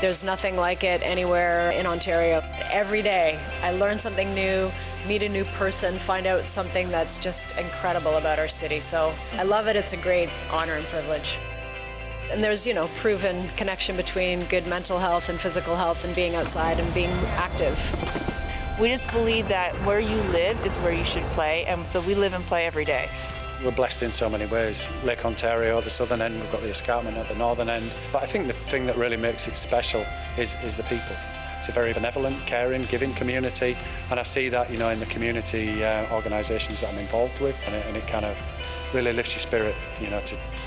There's nothing like it anywhere in Ontario. Every day I learn something new, meet a new person, find out something that's just incredible about our city. So I love it. It's a great honor and privilege. And there's, proven connection between good mental health and physical health and being outside and being active. We just believe that where you live is where you should play, and so we live and play every day. We're blessed in so many ways. Lake Ontario, the southern end, we've got the escarpment at the northern end. But I think the thing that really makes it special is the people. It's a very benevolent, caring, giving community, and I see that, in the community organisations that I'm involved with, and it kind of really lifts your spirit,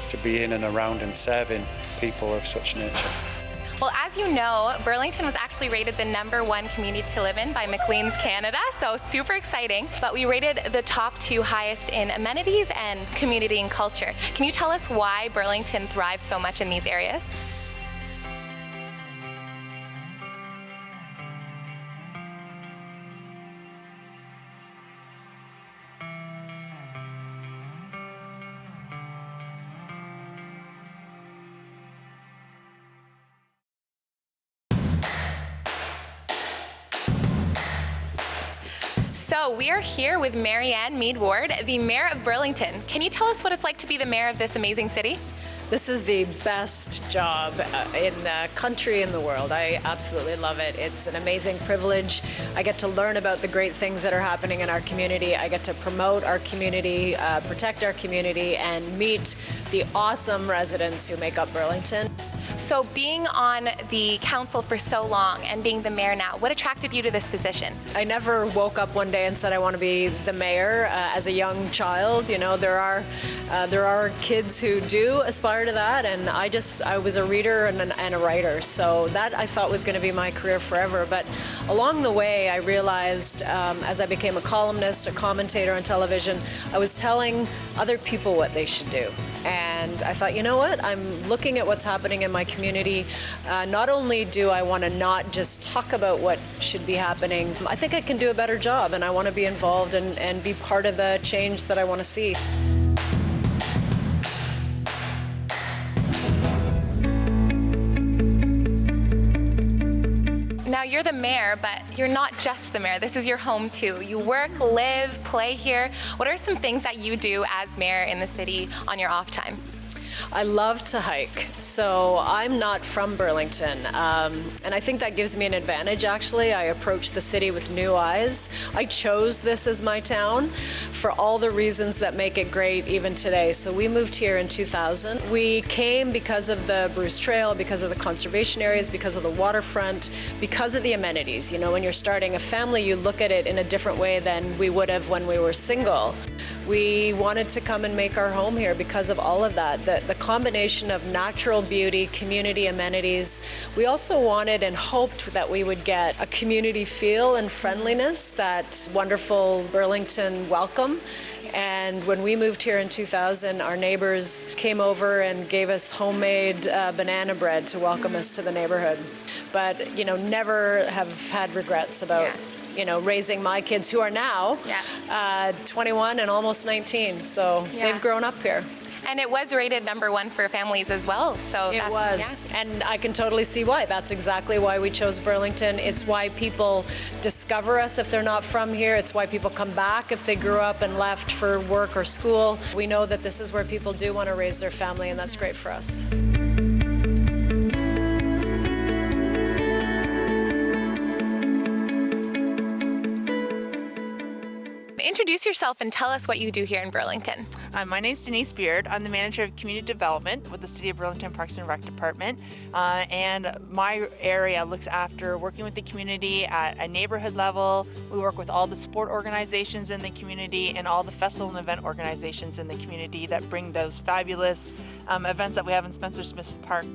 to be in and around and serving people of such nature. Well, as you know, Burlington was actually rated the #1 community to live in by Maclean's Canada, so super exciting. But we rated the top 2 highest in amenities and community and culture. Can you tell us why Burlington thrives so much in these areas? So we are here with Marianne Meed Ward, the Mayor of Burlington. Can you tell us what it's like to be the mayor of this amazing city? This is the best job in the country and the world. I absolutely love it. It's an amazing privilege. I get to learn about the great things that are happening in our community. I get to promote our community, protect our community, and meet the awesome residents who make up Burlington. So being on the council for so long and being the mayor now, what attracted you to this position? I never woke up one day and said I want to be the mayor as a young child. There are kids who do aspire to that, and I was a reader and a writer, so that I thought was going to be my career forever. But along the way, I realized as I became a columnist, a commentator on television, I was telling other people what they should do. And I thought, you know what? I'm looking at what's happening in my community. Not only do I want to not just talk about what should be happening, I think I can do a better job, and I want to be involved and be part of the change that I want to see. Now you're the mayor, but you're not just the mayor. This is your home too. You work, live, play here. What are some things that you do as mayor in the city on your off time? I love to hike, so I'm not from Burlington, and I think that gives me an advantage, actually. I approach the city with new eyes. I chose this as my town for all the reasons that make it great even today. So we moved here in 2000. We came because of the Bruce Trail, because of the conservation areas, because of the waterfront, because of the amenities. When you're starting a family, you look at it in a different way than we would have when we were single. We wanted to come and make our home here because of all of that. The combination of natural beauty, community amenities. We also wanted and hoped that we would get a community feel and friendliness, that wonderful Burlington welcome. And when we moved here in 2000, our neighbors came over and gave us homemade banana bread to welcome us to the neighborhood. But, never have had regrets about raising my kids, who are now 21 and almost 19. So they've grown up here. And it was rated #1 for families as well. So it was, and I can totally see why. That's exactly why we chose Burlington. It's why people discover us if they're not from here. It's why people come back if they grew up and left for work or school. We know that this is where people do want to raise their family, and that's great for us. Introduce yourself and tell us what you do here in Burlington. My name is Denise Beard. I'm the manager of community development with the City of Burlington Parks and Rec Department. And my area looks after working with the community at a neighborhood level. We work with all the sport organizations in the community and all the festival and event organizations in the community that bring those fabulous events that we have in Spencer Smith Park.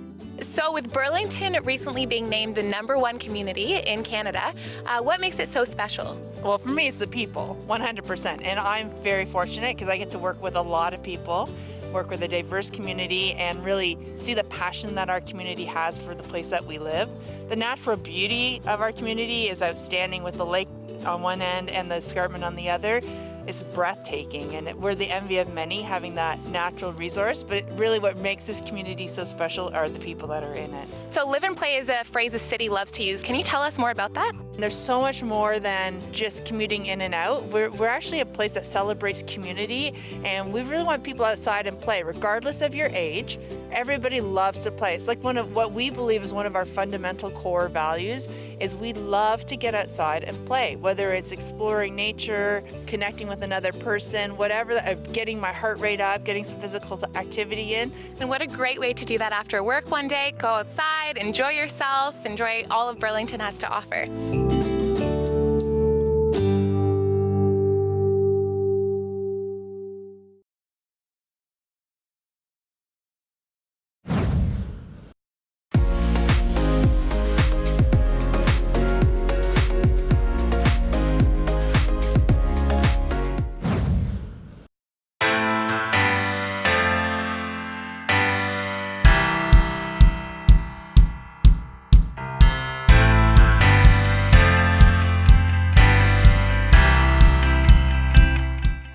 So with Burlington recently being named the #1 community in Canada, what makes it so special? Well, for me, it's the people, 100%. And I'm very fortunate because I get to work with a lot of people, work with a diverse community, and really see the passion that our community has for the place that we live. The natural beauty of our community is outstanding with the lake on one end and the escarpment on the other. It's breathtaking, and we're the envy of many having that natural resource, but really what makes this community so special are the people that are in it. So live and play is a phrase the city loves to use. Can you tell us more about that? There's so much more than just commuting in and out. We're actually a place that celebrates community, and we really want people outside and play, regardless of your age. Everybody loves to play. It's like one of what we believe is one of our fundamental core values is we love to get outside and play, whether it's exploring nature, connecting with another person, whatever, getting my heart rate up, getting some physical activity in. And what a great way to do that after work one day. Go outside, enjoy yourself, enjoy all of Burlington has to offer.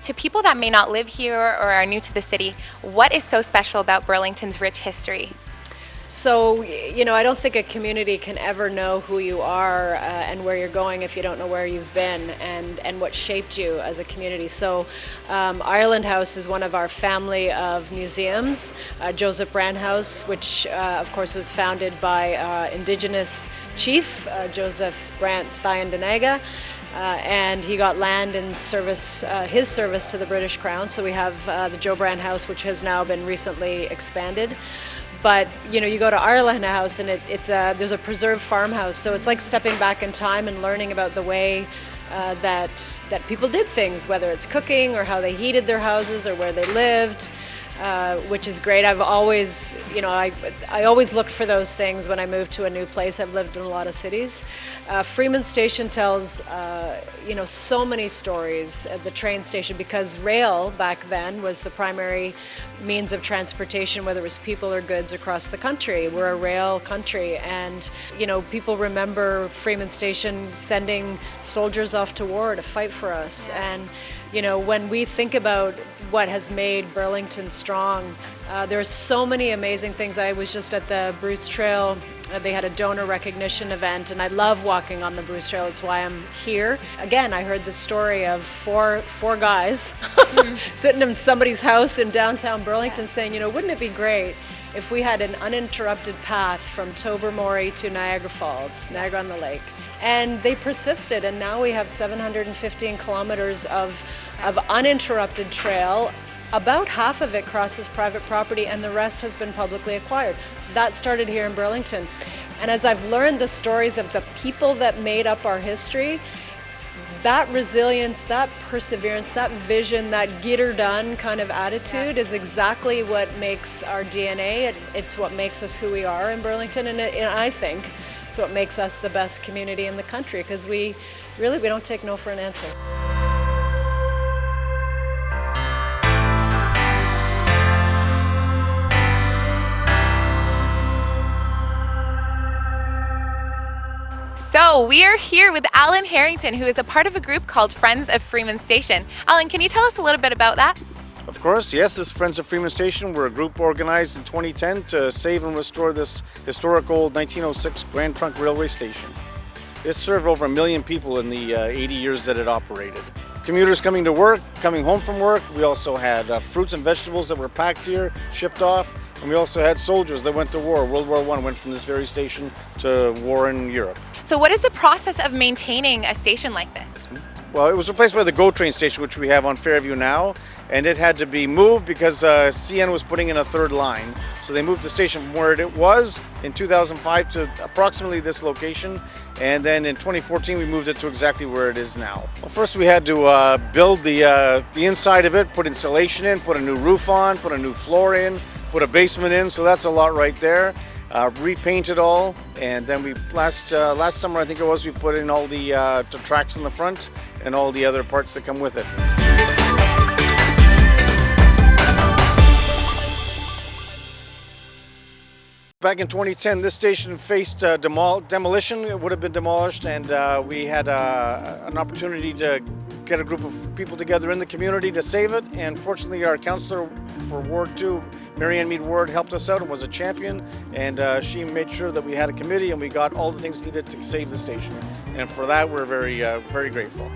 To people that may not live here or are new to the city, what is so special about Burlington's rich history? So, I don't think a community can ever know who you are and where you're going if you don't know where you've been and what shaped you as a community. So, Ireland House is one of our family of museums. Joseph Brand House, which of course was founded by Indigenous chief Joseph Brant Thayendanegea. And he got land in service, his service to the British Crown. So we have the Joe Brand House, which has now been recently expanded. But you go to Ireland House, and there's a preserved farmhouse. So it's like stepping back in time and learning about the way that people did things, whether it's cooking or how they heated their houses or where they lived. Which is great. I've always, I always look for those things when I move to a new place. I've lived in a lot of cities. Freeman Station tells, so many stories at the train station because rail back then was the primary means of transportation, whether it was people or goods across the country. We're a rail country, and people remember Freeman Station sending soldiers off to war to fight for us. And when we think about what has made Burlington strong, there's so many amazing things. I was just at the Bruce Trail. They had a donor recognition event, and I love walking on the Bruce Trail. It's why I'm here. Again, I heard the story of four guys sitting in somebody's house in downtown Burlington saying, wouldn't it be great if we had an uninterrupted path from Tobermory to Niagara Falls, Niagara on the Lake. And they persisted, and now we have 715 kilometers of uninterrupted trail. About half of it crosses private property, and the rest has been publicly acquired. That started here in Burlington. And as I've learned the stories of the people that made up our history, that resilience, that perseverance, that vision, that get her done kind of attitude is exactly what makes our DNA. It's what makes us who we are in Burlington, and I think it's what makes us the best community in the country, because we don't take no for an answer. So we are here with Alan Harrington, who is a part of a group called Friends of Freeman Station. Alan, can you tell us a little bit about that? Of course, yes, this is Friends of Freeman Station. We're a group organized in 2010 to save and restore this historic old 1906 Grand Trunk Railway Station. It served over 1 million people in the 80 years that it operated. Commuters coming to work, coming home from work. We also had fruits and vegetables that were packed here, shipped off, and we also had soldiers that went to war. World War I went from this very station to war in Europe. So what is the process of maintaining a station like this? Well, it was replaced by the GO train station, which we have on Fairview now, and it had to be moved because CN was putting in a third line. So they moved the station from where it was in 2005 to approximately this location, and then in 2014 we moved it to exactly where it is now. Well, first we had to build the inside of it, put insulation in, put a new roof on, put a new floor in, put a basement in, so that's a lot right there. Repaint it all, and then we last summer I think it was, we put in all the tracks in the front and all the other parts that come with it. Back in 2010, this station faced demolition. It would have been demolished, and we had an opportunity to get a group of people together in the community to save it. And fortunately, our councillor for Ward 2, Marianne Meed Ward, helped us out and was a champion. And she made sure that we had a committee and we got all the things needed to save the station. And for that, we're very, very grateful.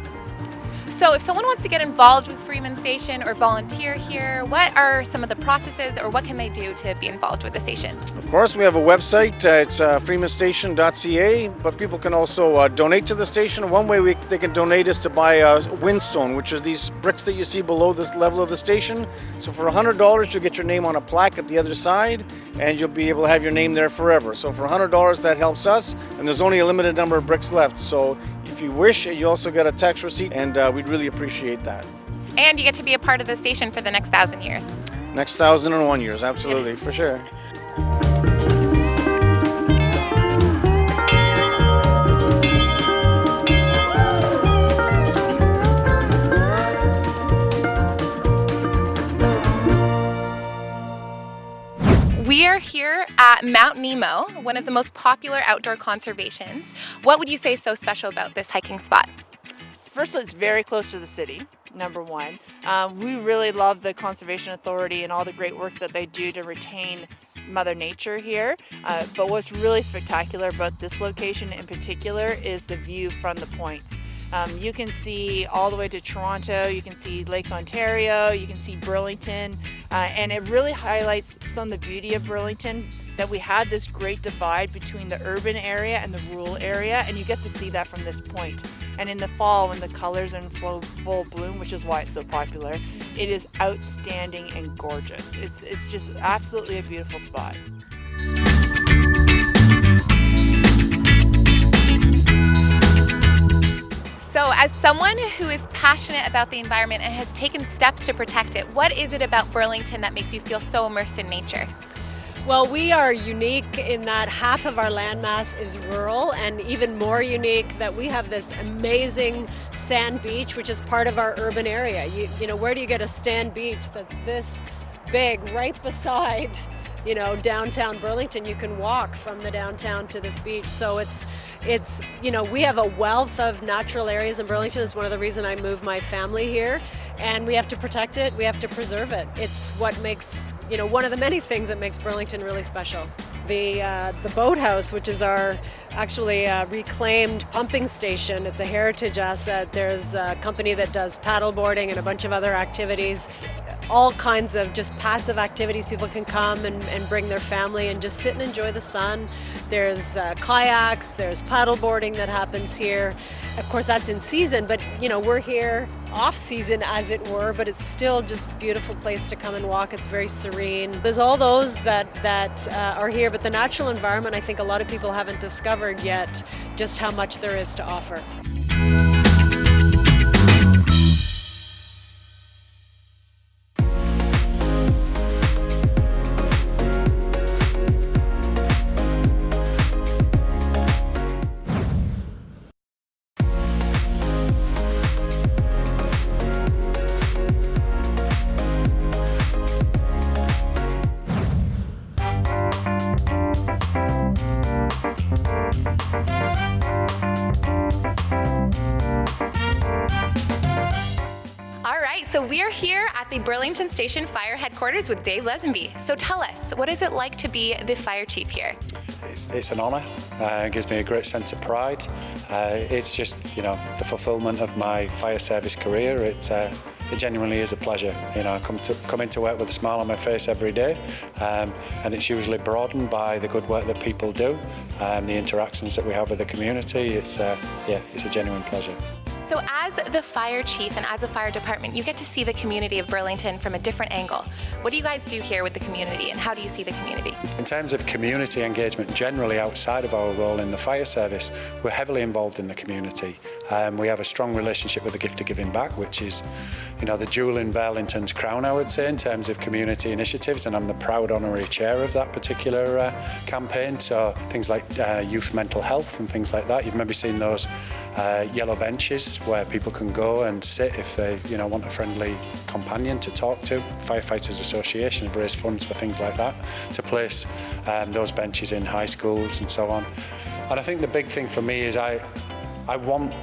So if someone wants to get involved with Freeman Station or volunteer here, what are some of the processes or what can they do to be involved with the station? Of course, we have a website. It's freemanstation.ca, but people can also donate to the station. One way they can donate is to buy windstone, which are these bricks that you see below this level of the station. So for $100, you'll get your name on a plaque at the other side, and you'll be able to have your name there forever. So for $100, that helps us, and there's only a limited number of bricks left. So if you wish, you also get a tax receipt, and we'd really appreciate that. And you get to be a part of the station for the next 1,000 years. Next 1,001 years, absolutely, for sure. We are here at Mount Nemo, one of the most popular outdoor conservations. What would you say is so special about this hiking spot? First, it's very close to the city, number one. We really love the Conservation Authority and all the great work that they do to retain Mother Nature here. But what's really spectacular about this location in particular is the view from the points. You can see all the way to Toronto, you can see Lake Ontario, you can see Burlington, and it really highlights some of the beauty of Burlington, that we had this great divide between the urban area and the rural area, and you get to see that from this point. And in the fall, when the colors are in full bloom, which is why it's so popular, it is outstanding and gorgeous. It's just absolutely a beautiful spot. So as someone who is passionate about the environment and has taken steps to protect it, what is it about Burlington that makes you feel so immersed in nature? Well, we are unique in that half of our landmass is rural, and even more unique that we have this amazing sand beach, which is part of our urban area. You know, where do you get a sand beach that's this big right beside, you know, downtown Burlington? You can walk from the downtown to this beach. So it's you know, we have a wealth of natural areas in Burlington. It's one of the reasons I moved my family here, and we have to protect it, we have to preserve it. It's what makes, you know, one of the many things that makes Burlington really special. The boathouse, which is our actually reclaimed pumping station, it's a heritage asset. There's a company that does paddleboarding and a bunch of other activities. All kinds of just passive activities. People can come and bring their family and just sit and enjoy the sun. There's kayaks, there's paddleboarding that happens here. Of course, that's in season, but you know, we're here off season as it were, but it's still just a beautiful place to come and walk. It's very serene. There's all those that are here, but the natural environment, I think a lot of people haven't discovered yet just how much there is to offer. So we are here at the Burlington Station Fire Headquarters with Dave Lesenby. So tell us, what is it like to be the fire chief here? It's an honour. It gives me a great sense of pride. It's just, you know, the fulfilment of my fire service career. It genuinely is a pleasure. You know, I come into work with a smile on my face every day, and it's usually broadened by the good work that people do, the interactions that we have with the community. It's a genuine pleasure. So as the fire chief and as the fire department, you get to see the community of Burlington from a different angle. What do you guys do here with the community, and how do you see the community? In terms of community engagement, generally outside of our role in the fire service, we're heavily involved in the community. We have a strong relationship with the Gift of Giving Back, which is, the jewel in Burlington's crown, I would say, in terms of community initiatives, and I'm the proud honorary chair of that particular campaign. So things like youth mental health and things like that. You've maybe seen those yellow benches where people can go and sit if they, want a friendly companion to talk to. Firefighters Association have raised funds for things like that to place those benches in high schools and so on. And I think the big thing for me is I want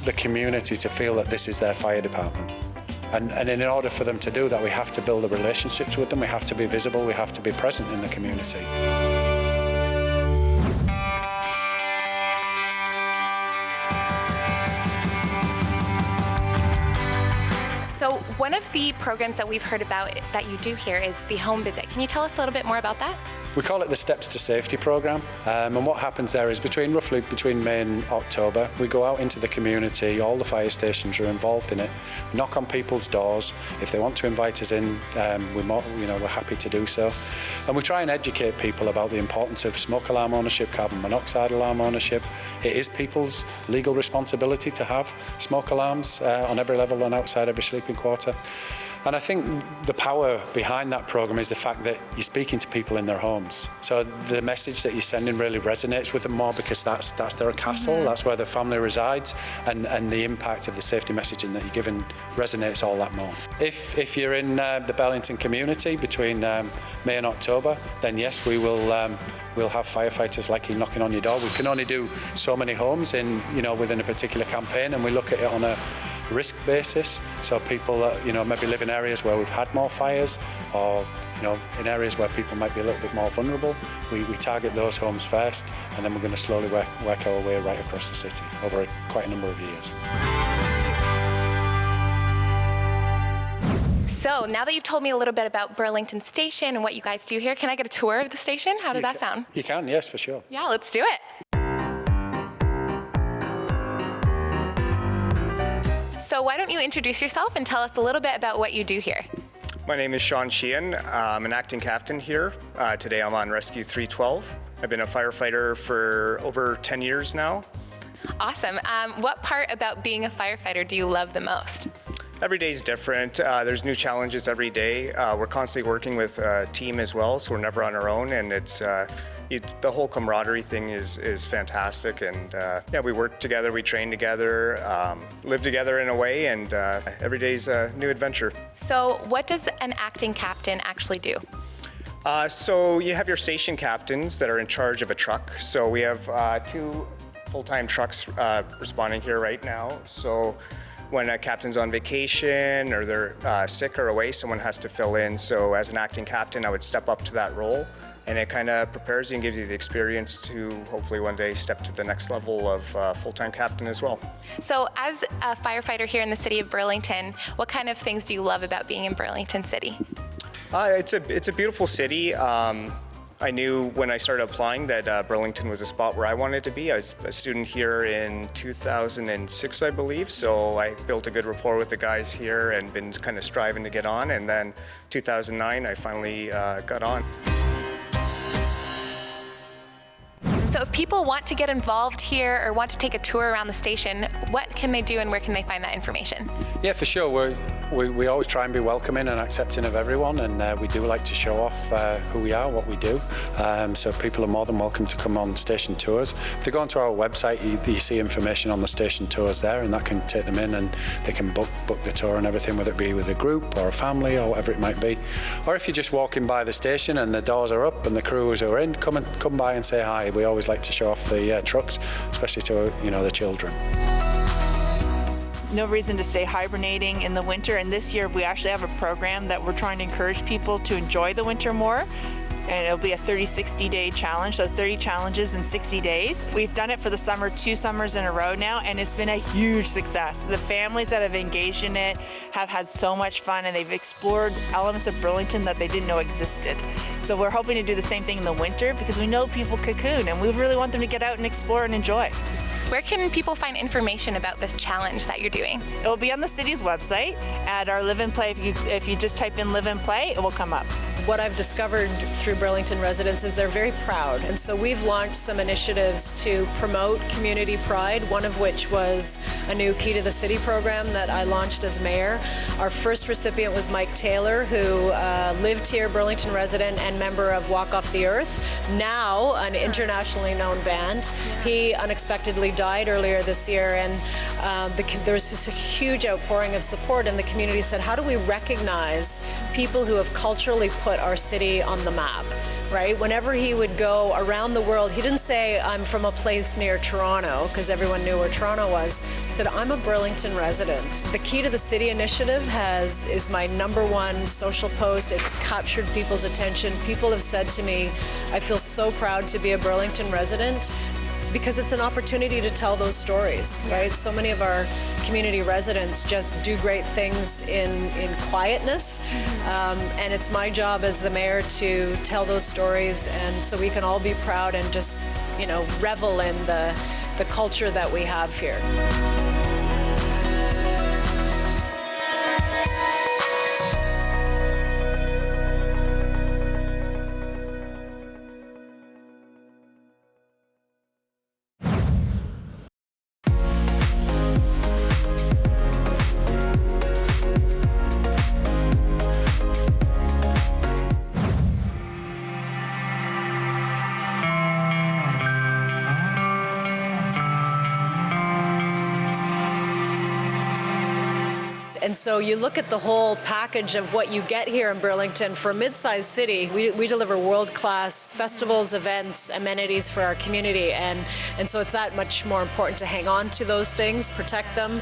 the community to feel that this is their fire department. And in order for them to do that, we have to build the relationships with them, we have to be visible, we have to be present in the community. So one of the programs that we've heard about that you do here is the home visit. Can you tell us a little bit more about that? We call it the Steps to Safety program, and what happens there is roughly between May and October, we go out into the community. All the fire stations are involved in it. We knock on people's doors. If they want to invite us in, we're happy to do so. And we try and educate people about the importance of smoke alarm ownership, carbon monoxide alarm ownership. It is people's legal responsibility to have smoke alarms on every level and outside every sleeping quarter. And I think the power behind that program is the fact that you're speaking to people in their homes. So the message that you're sending really resonates with them more, because that's their castle, that's where their family resides, and the impact of the safety messaging that you're giving resonates all that more. If you're in the Burlington community between May and October, then yes, we'll have firefighters likely knocking on your door. We can only do so many homes within a particular campaign, and we look at it on a risk basis. So people that maybe live in areas where we've had more fires, or in areas where people might be a little bit more vulnerable, we target those homes first, and then we're going to slowly work our way right across the city over quite a number of years. So now that you've told me a little bit about Burlington Station and what you guys do here, can I get a tour of the station? How does that sound? You can, yes, for sure. Yeah, let's do it. So why don't you introduce yourself and tell us a little bit about what you do here? My name is Sean Sheehan. I'm an acting captain here. Today I'm on Rescue 312. I've been a firefighter for over 10 years now. Awesome. What part about being a firefighter do you love the most? Every day is different. There's new challenges every day. We're constantly working with a team as well, so we're never on our own, and it's the whole camaraderie thing is fantastic, and we work together, we train together, live together in a way, and every day's a new adventure. So what does an acting captain actually do? So you have your station captains that are in charge of a truck. So we have 2 full-time trucks responding here right now. So when a captain's on vacation or they're sick or away, someone has to fill in. So as an acting captain, I would step up to that role, and it kind of prepares you and gives you the experience to hopefully one day step to the next level of full-time captain as well. So as a firefighter here in the city of Burlington, what kind of things do you love about being in Burlington City? It's a beautiful city. I knew when I started applying that Burlington was a spot where I wanted to be. I was a student here in 2006, I believe, so I built a good rapport with the guys here and been kind of striving to get on, and then 2009 I finally got on. So if people want to get involved here or want to take a tour around the station, what can they do and where can they find that information? Yeah, for sure. We always try and be welcoming and accepting of everyone, and we do like to show off who we are, what we do. So people are more than welcome to come on station tours. If they go onto our website, you see information on the station tours there, and that can take them in, and they can book the tour and everything, whether it be with a group or a family or whatever it might be. Or if you're just walking by the station and the doors are up and the crews are in, come by and say hi. We always like to show off the trucks, especially to the children. No reason to stay hibernating in the winter, and this year we actually have a program that we're trying to encourage people to enjoy the winter more, and it'll be a 30-60 day challenge, so 30 challenges in 60 days. We've done it for the summer 2 summers in a row now, and it's been a huge success. The families that have engaged in it have had so much fun, and they've explored elements of Burlington that they didn't know existed. So we're hoping to do the same thing in the winter, because we know people cocoon and we really want them to get out and explore and enjoy. Where can people find information about this challenge that you're doing? It will be on the city's website at our Live and Play. If you just type in Live and Play, it will come up. What I've discovered through Burlington residents is they're very proud. And so we've launched some initiatives to promote community pride, one of which was a new Key to the City program that I launched as mayor. Our first recipient was Mike Taylor, who lived here, Burlington resident and member of Walk Off the Earth, now an internationally known band. He unexpectedly died earlier this year, and there was just a huge outpouring of support, and the community said, how do we recognize people who have culturally put our city on the map, right? Whenever he would go around the world, he didn't say, I'm from a place near Toronto, because everyone knew where Toronto was. He said, I'm a Burlington resident. The Key to the City initiative is my #1 social post. It's captured people's attention. People have said to me, I feel so proud to be a Burlington resident, because it's an opportunity to tell those stories, right? So many of our community residents just do great things in quietness, and it's my job as the mayor to tell those stories, and so we can all be proud and just, revel in the culture that we have here. And so you look at the whole package of what you get here in Burlington. For a mid-sized city, we deliver world-class festivals, events, amenities for our community, and so it's that much more important to hang on to those things, protect them,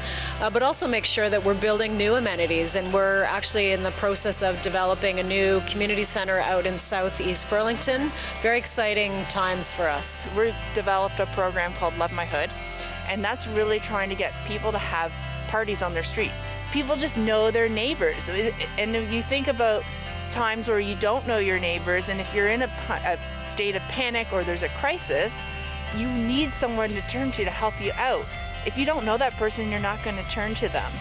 but also make sure that we're building new amenities. And we're actually in the process of developing a new community center out in southeast Burlington. Very exciting times for us. We've developed a program called Love My Hood, and that's really trying to get people to have parties on their street. People just know their neighbors. And if you think about times where you don't know your neighbors, and if you're in a state of panic or there's a crisis, you need someone to turn to help you out. If you don't know that person, you're not going to turn to them.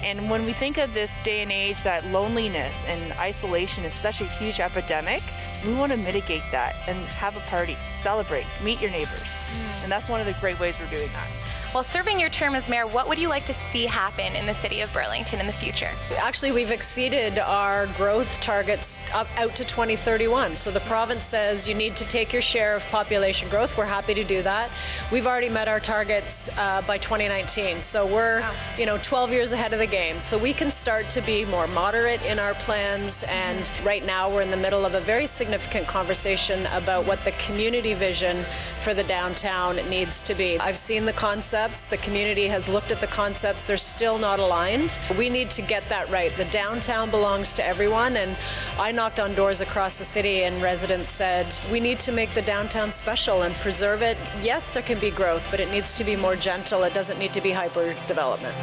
And when we think of this day and age that loneliness and isolation is such a huge epidemic, we want to mitigate that and have a party, celebrate, meet your neighbors. And that's one of the great ways we're doing that. While serving your term as mayor, what would you like to see happen in the city of Burlington in the future? Actually, we've exceeded our growth targets out to 2031. So the province says you need to take your share of population growth. We're happy to do that. We've already met our targets by 2019. So we're 12 years ahead of the game. So we can start to be more moderate in our plans. And right now we're in the middle of a very significant conversation about what the community vision for the downtown needs to be. I've seen the concepts. The community has looked at the concepts. They're still not aligned. We need to get that right. The downtown belongs to everyone, and I knocked on doors across the city and residents said, we need to make the downtown special and preserve it. Yes, there can be growth, but it needs to be more gentle. It doesn't need to be hyper development.